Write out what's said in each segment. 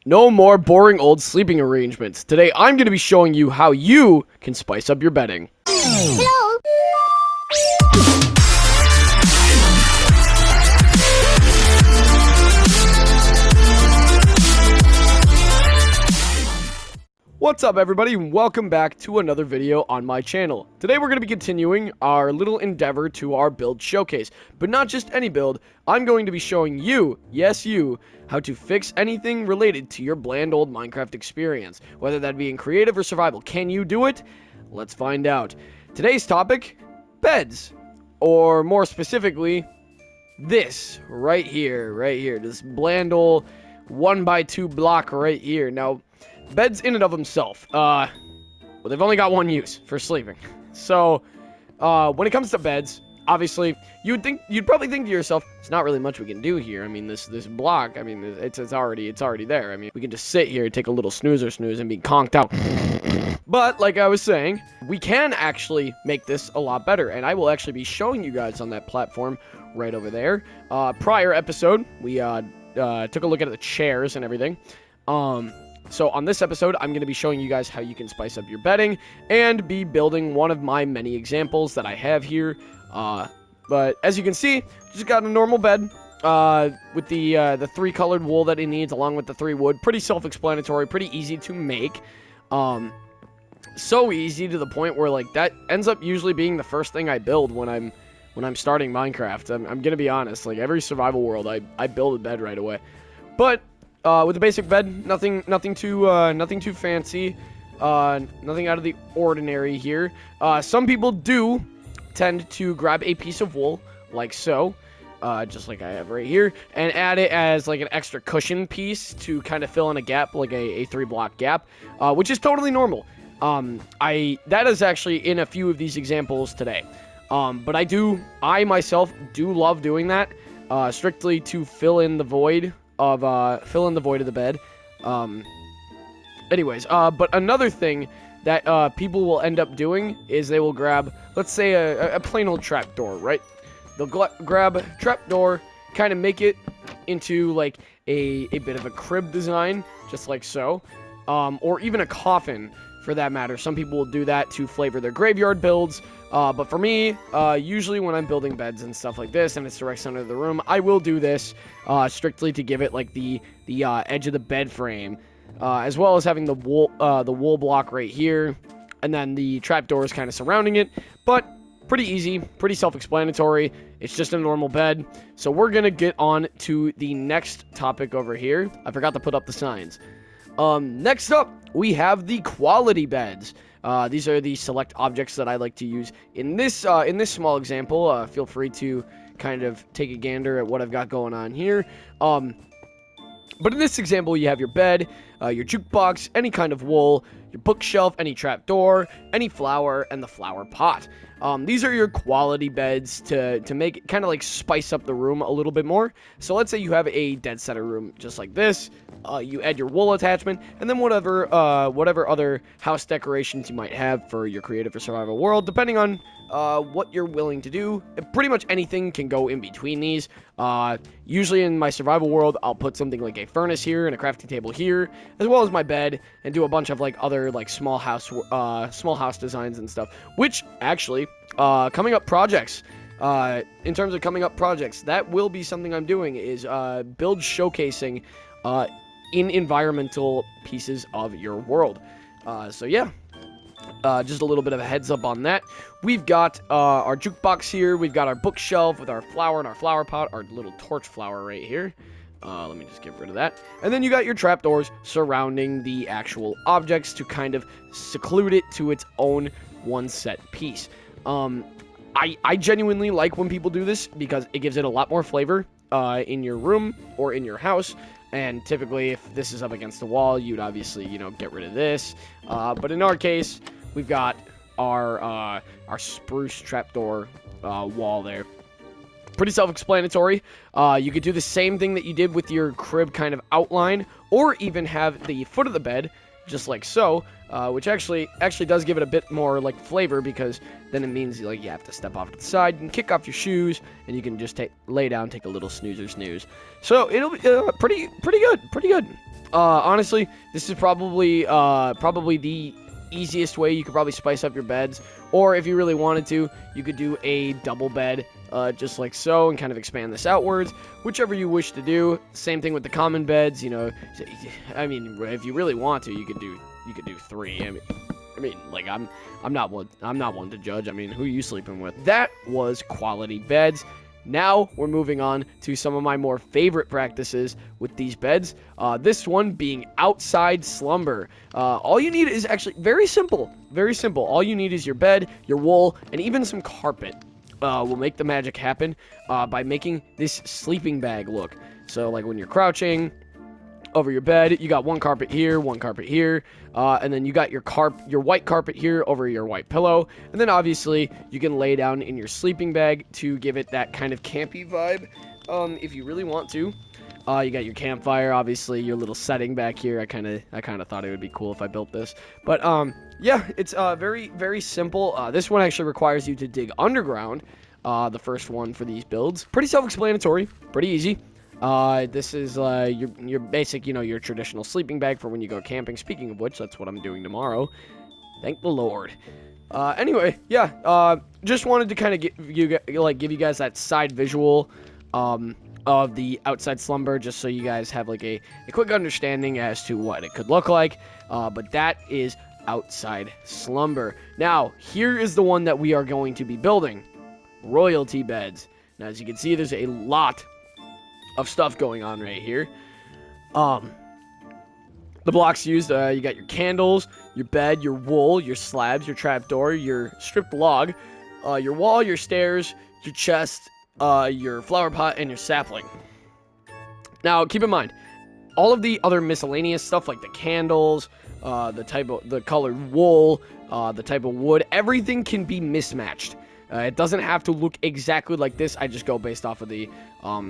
No more boring old sleeping arrangements. Today I'm going to be showing you how you can spice up your bedding. Hello. What's up everybody, and welcome back to another video on my channel. Today we're going to be continuing our little endeavor to our build showcase. But not just any build, I'm going to be showing you, yes you, how to fix anything related to your bland old Minecraft experience. Whether that be in creative or survival. Can you do it? Let's find out. Today's topic, beds. Or more specifically, this right here. This bland old 1x2 block right here. Now, beds in and of themselves, well, they've only got one use, for sleeping. So, when it comes to beds, obviously, you'd probably think to yourself, it's not really much we can do here. I mean, this block, I mean, it's already there. I mean, we can just sit here, take a little snooze and be conked out. But, like I was saying, we can actually make this a lot better, and I will actually be showing you guys on that platform right over there. Prior episode, we, took a look at the chairs and everything. So on this episode, I'm going to be showing you guys how you can spice up your bedding and be building one of my many examples that I have here. But as you can see, just got a normal bed with the 3 colored wool that it needs along with the 3 wood. Pretty self-explanatory, pretty easy to make. So easy to the point where like that ends up usually being the first thing I build when I'm starting Minecraft. I'm going to be honest, like every survival world, I build a bed right away. But with a basic bed, nothing too fancy, nothing out of the ordinary here. Some people do tend to grab a piece of wool, like so, just like I have right here, and add it as like an extra cushion piece to kind of fill in a gap, like a 3-block gap, which is totally normal. That is actually in a few of these examples today. But I myself do love doing that, strictly to fill in the void of the bed. But another thing that people will end up doing is they will grab, let's say, a plain old trapdoor, right? They'll grab a trapdoor, kind of make it into like a bit of a crib design, just like so, or even a coffin for that matter. Some people will do that to flavor their graveyard builds. But for me, usually when I'm building beds and stuff like this, and it's direct center of the room, I will do this strictly to give it like the edge of the bed frame, as well as having the wool block right here, and then the trapdoors kind of surrounding it. But pretty easy, pretty self-explanatory. It's just a normal bed. So we're gonna get on to the next topic over here. I forgot to put up the signs. Next up, we have the quality beds. These are the select objects that I like to use in this small example. Feel free to kind of take a gander at what I've got going on here. But in this example, you have your bed, your jukebox, any kind of wool, your bookshelf, any trapdoor, any flower, and the flower pot. These are your quality beds to make it kind of like spice up the room a little bit more. So let's say you have a dead center room just like this. You add your wool attachment, and then whatever other house decorations you might have for your creative or survival world, depending on what you're willing to do. Pretty much anything can go in between these. Usually in my survival world, I'll put something like a furnace here and a crafting table here, as well as my bed, and do a bunch of like other like small house designs and stuff. Which actually, coming up projects. In terms of coming up projects, that will be something I'm doing, is build showcasing in environmental pieces of your world. So yeah, just a little bit of a heads up on that. We've got our jukebox here. We've got our bookshelf with our flower and our flower pot, our little torch flower right here. Let me just get rid of that. And then you got your trapdoors surrounding the actual objects to kind of seclude it to its own one set piece. I genuinely like when people do this because it gives it a lot more flavor in your room or in your house. And typically, if this is up against the wall, you'd obviously, get rid of this. But in our case, we've got our spruce trapdoor wall there. Pretty self-explanatory. You could do the same thing that you did with your crib kind of outline, or even have the foot of the bed just like so, which actually does give it a bit more like flavor, because then it means like you have to step off to the side, you can kick off your shoes, and you can just lay down, take a little snooze. So it'll be pretty good. Honestly, this is probably the easiest way you could probably spice up your beds, or if you really wanted to, you could do a double bed, just like so, and kind of expand this outwards, whichever you wish to do. Same thing with the common beds, you know. I mean, if you really want to, you could do 3. I mean, like I'm not one to judge. I mean, who are you sleeping with? That was quality beds. Now we're moving on to some of my more favorite practices with these beds. This one being outside slumber. All you need is actually very simple. All you need is your bed, your wool, and even some carpet. Will make the magic happen by making this sleeping bag look. So like when you're crouching over your bed, you got one carpet here, and then you got your white carpet here over your white pillow, and then obviously you can lay down in your sleeping bag to give it that kind of campy vibe, if you really want to. You got your campfire, obviously your little setting back here. I kind of thought it would be cool if I built this, but yeah, it's very simple. This one actually requires you to dig underground. The first one for these builds, pretty self-explanatory, pretty easy. This is your basic, your traditional sleeping bag for when you go camping. Speaking of which, that's what I'm doing tomorrow. Thank the Lord. Anyway, yeah. Just wanted to kind of give you guys that side visual of the outside slumber, just so you guys have like a quick understanding as to what it could look like. But that is outside slumber. Now, here is the one that we are going to be building. Royalty beds. Now, as you can see, there's a lot of stuff going on right here. The blocks used, you got your candles, your bed, your wool, your slabs, your trapdoor, your stripped log, your wall, your stairs, your chest, your flower pot, and your sapling. Now, keep in mind, all of the other miscellaneous stuff like the candles, the colored wool, the type of wood, everything can be mismatched. It doesn't have to look exactly like this. I just go based off of the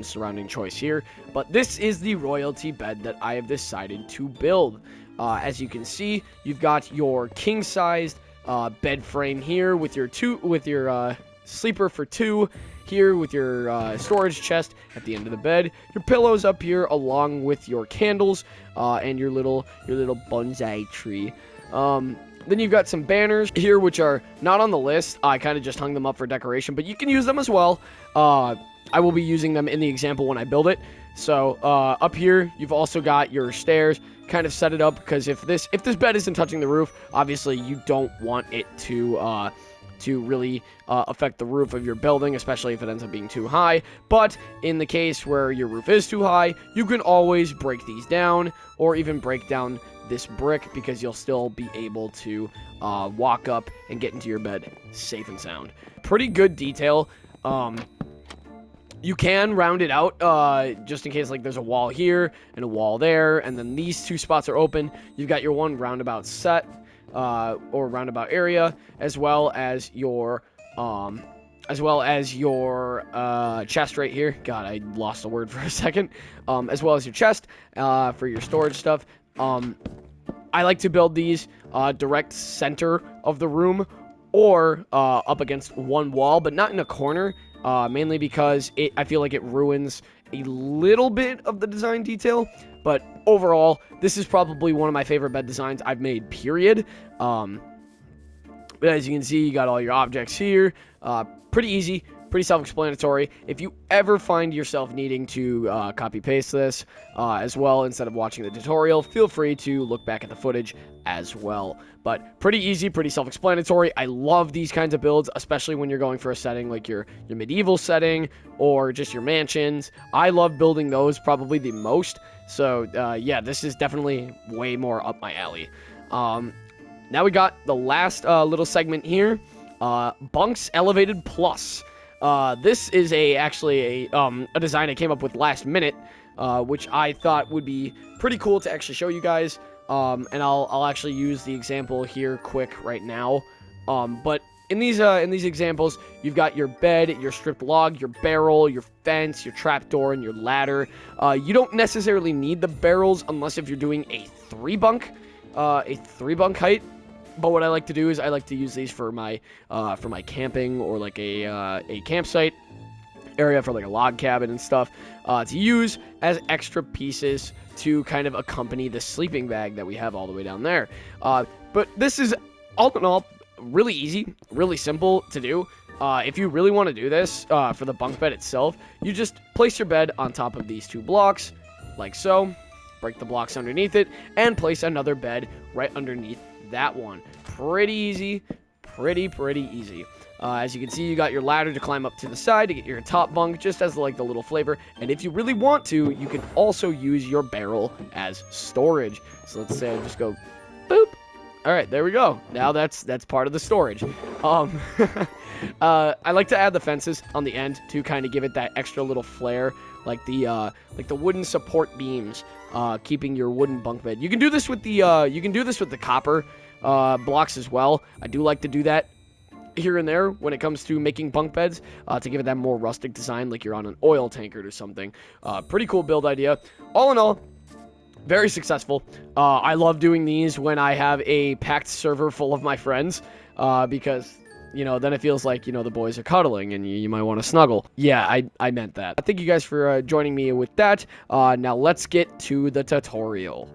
surrounding choice here. But this is the royalty bed that I have decided to build. As you can see, you've got your king-sized bed frame here with your sleeper for 2. Here with your storage chest at the end of the bed. Your pillows up here along with your candles and your little bonsai tree. Then you've got some banners here, which are not on the list. I kind of just hung them up for decoration, but you can use them as well. I will be using them in the example when I build it. So up here, you've also got your stairs. Kind of set it up because if this bed isn't touching the roof, obviously you don't want it to really affect the roof of your building, especially if it ends up being too high. But in the case where your roof is too high, you can always break these down, or even break down this brick, because you'll still be able to walk up and get into your bed safe and sound. Pretty good detail. You can round it out just in case like there's a wall here and a wall there, and then these 2 spots are open. You've got your one roundabout set or roundabout area, as well as your chest right here. God, I lost the word for a second. As well as your chest for your storage stuff. I like to build these direct center of the room, or up against one wall, but not in a corner, mainly because I feel like it ruins a little bit of the design detail. But overall, this is probably one of my favorite bed designs I've made, period. But as you can see, you got all your objects here. Pretty easy, pretty self-explanatory. If you ever find yourself needing to copy-paste this as well instead of watching the tutorial, feel free to look back at the footage as well. But pretty easy, pretty self-explanatory. I love these kinds of builds, especially when you're going for a setting like your medieval setting or just your mansions. I love building those probably the most. So yeah, this is definitely way more up my alley. Now we got the last little segment here, Bunks Elevated Plus. This is actually a design I came up with last minute, which I thought would be pretty cool to actually show you guys. And I'll actually use the example here quick right now. But in these examples, you've got your bed, your stripped log, your barrel, your fence, your trapdoor, and your ladder. You don't necessarily need the barrels unless if you're doing a 3 bunk. a 3 bunk height. But what I like to do is I like to use these for my camping, or like a campsite area for like a log cabin and stuff, to use as extra pieces to kind of accompany the sleeping bag that we have all the way down there. But this is, all in all, really easy, really simple to do. If you really want to do this for the bunk bed itself, you just place your bed on top of these 2 blocks, like so, break the blocks underneath it, and place another bed right underneath that one. Pretty easy, pretty easy. As you can see, you got your ladder to climb up to the side to get your top bunk, just as like the little flavor. And if you really want to, you can also use your barrel as storage. So let's say I just go boop. All right, there we go. Now that's part of the storage. I like to add the fences on the end to kind of give it that extra little flair, like the wooden support beams, keeping your wooden bunk bed. You can do this with the copper blocks as well. I do like to do that here and there when it comes to making bunk beds, to give it that more rustic design, like you're on an oil tanker or something. Pretty cool build idea. All in all, very successful. I love doing these when I have a packed server full of my friends, because, you know, then it feels like, you know, the boys are cuddling and you might want to snuggle. Yeah, I meant that. Thank you guys for joining me with that. Now let's get to the tutorial.